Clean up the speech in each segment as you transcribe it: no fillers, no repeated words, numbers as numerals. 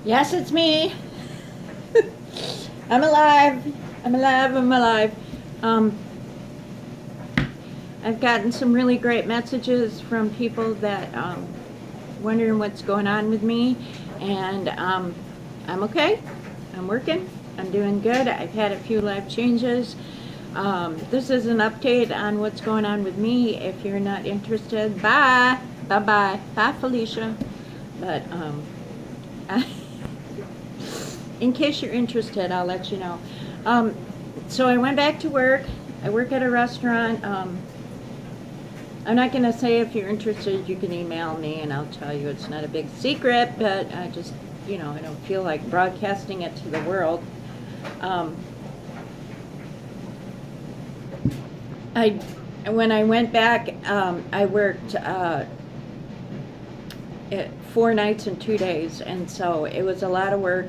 Yes, it's me. I'm alive. I'm alive. I'm alive. I've gotten some really great messages from people that wondering what's going on with me, and I'm okay. I'm working. I'm doing good. I've had a few life changes. This is an update on what's going on with me. If you're not interested, bye. Bye-bye. Bye, Felicia. But in case you're interested, I'll let you know. So I went back to work. I work at a restaurant. I'm not going to say if you're interested, you can email me and I'll tell you. It's not a big secret, but I just, I don't feel like broadcasting it to the world. When I went back, I worked 4 nights and 2 days, and so it was a lot of work.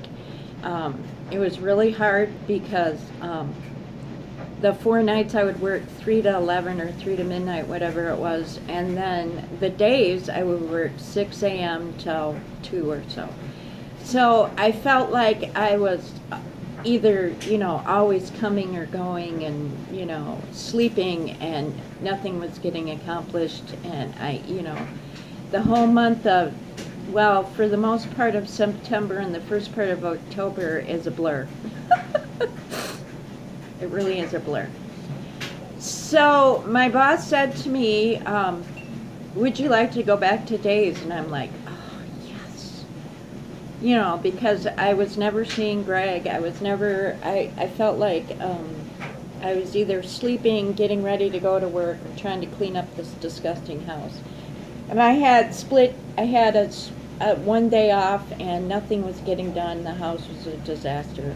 It was really hard because the 4 nights I would work 3 to 11 or 3 to midnight, whatever it was, and then the days I would work 6 a.m. till 2 or so. So I felt like I was either, always coming or going and, sleeping, and nothing was getting accomplished. And the whole month of, well, for the most part of September and the first part of October is a blur. It really is a blur. So my boss said to me, would you like to go back to days? And I'm like, oh, yes. Because I was never seeing Greg. I felt like I was either sleeping, getting ready to go to work, or trying to clean up this disgusting house. And I had a 1 day off, and nothing was getting done. The house was a disaster.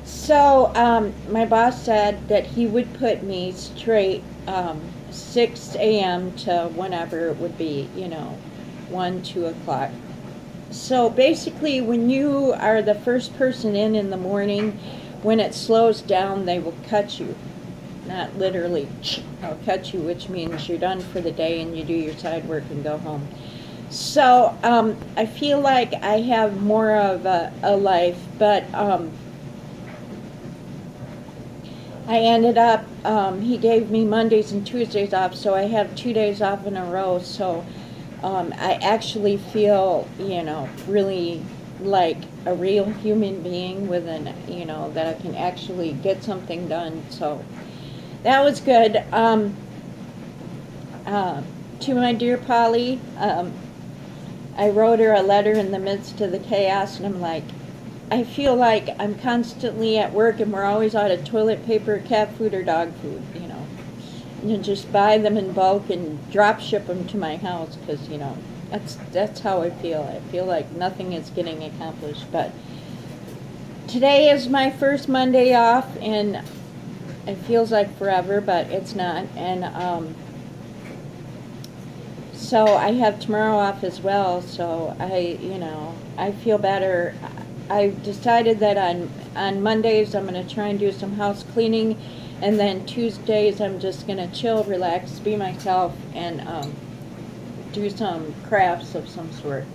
So my boss said that he would put me straight 6 a.m. to whenever it would be, 1, 2 o'clock. So basically, when you are the first person in the morning, when it slows down, they will cut you. Not literally, they'll cut you, which means you're done for the day and you do your side work and go home. So I feel like I have more of a life, but I ended up, he gave me Mondays and Tuesdays off, so I have 2 days off in a row. So I actually feel, really like a real human being with that I can actually get something done. So that was good. To my dear Polly, I wrote her a letter in the midst of the chaos, and I'm like, I feel like I'm constantly at work and we're always out of toilet paper, cat food, or dog food, You just buy them in bulk and drop ship them to my house because, that's how I feel. I feel like nothing is getting accomplished. But today is my first Monday off, and it feels like forever, but it's not. And so I have tomorrow off as well, so I feel better. I decided that on Mondays I'm going to try and do some house cleaning, and then Tuesdays I'm just going to chill, relax, be myself, and do some crafts of some sort.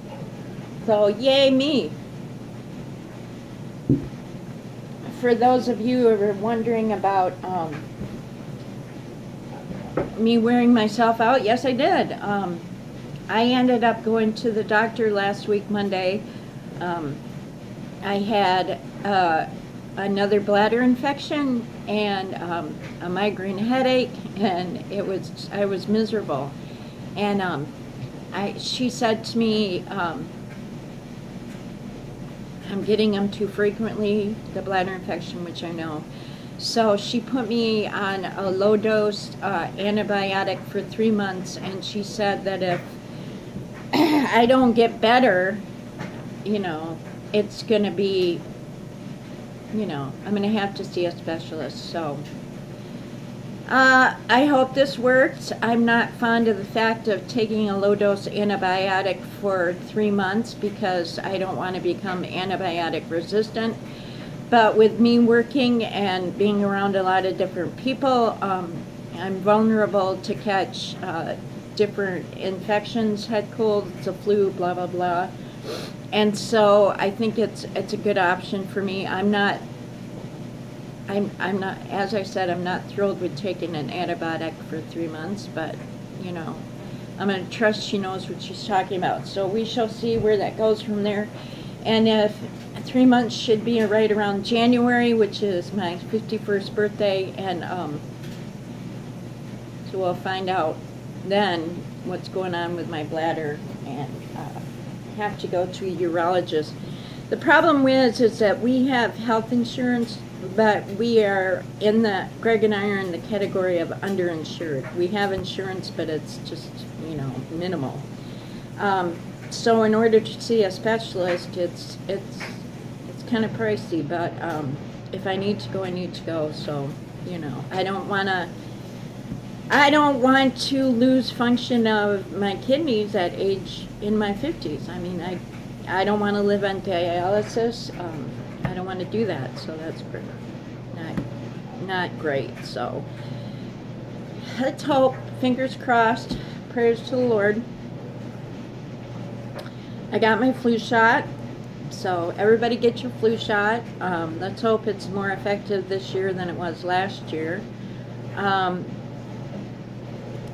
So yay me! For those of you who are wondering about me wearing myself out, yes, I did. I ended up going to the doctor last week, Monday. I had another bladder infection and a migraine headache, and I was miserable. And she said to me, I'm getting them too frequently, the bladder infection, which I know. So she put me on a low-dose antibiotic for 3 months, and she said that if I don't get better, it's going to be, I'm going to have to see a specialist. So I hope this works. I'm not fond of the fact of taking a low-dose antibiotic for 3 months because I don't want to become antibiotic resistant. But with me working and being around a lot of different people, I'm vulnerable to catch different infections, head colds, the flu, blah, blah, blah. And so I think it's a good option for me. I'm not, as I said, I'm not thrilled with taking an antibiotic for 3 months, but, you know, I'm going to trust she knows what she's talking about. So we shall see where that goes from there. And if 3 months should be right around January, which is my 51st birthday, and so we'll find out then what's going on with my bladder, and have to go to a urologist. The problem is that we have health insurance, but we are in the, Greg and I are in the category of underinsured. We have insurance, but it's just, you know, minimal. So in order to see a specialist, it's kind of pricey, but if I need to go, I need to go. So, you know, I don't want to lose function of my kidneys at age in my 50s. I mean, I don't want to live on dialysis. I don't want to do that. So that's not great. So let's hope, fingers crossed, prayers to the Lord. I got my flu shot. So everybody get your flu shot. Let's hope it's more effective this year than it was last year.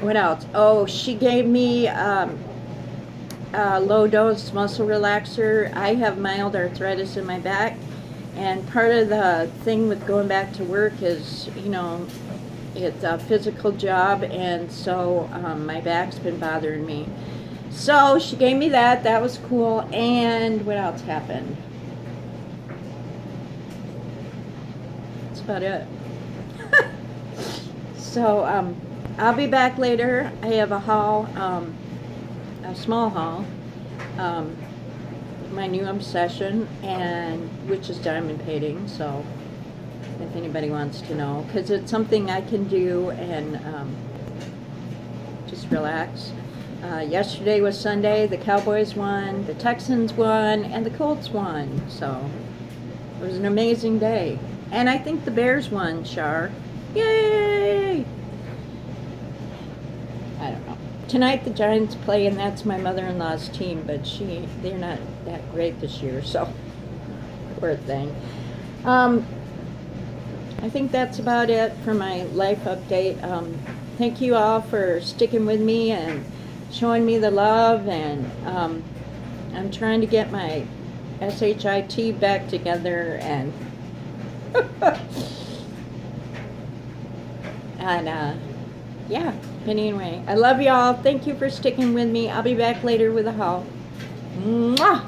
What else? Oh, she gave me a low-dose muscle relaxer. I have mild arthritis in my back, and part of the thing with going back to work is, you know, it's a physical job, and so my back's been bothering me. So she gave me that. That was cool. And what else happened? That's about it. So I'll be back later. I have a haul, a small haul, my new obsession, and which is diamond painting. So if anybody wants to know, because it's something I can do and just relax. Yesterday was Sunday. The Cowboys won, the Texans won, and the Colts won. So it was an amazing day. And I think the Bears won, Char. Yay! I don't know. Tonight the Giants play, and that's my mother-in-law's team, but they're not that great this year, so poor thing. I think that's about it for my life update. Thank you all for sticking with me and showing me the love, and I'm trying to get my SHIT back together, and yeah, but anyway, I love y'all. Thank you for sticking with me. I'll be back later with a haul. Mwah!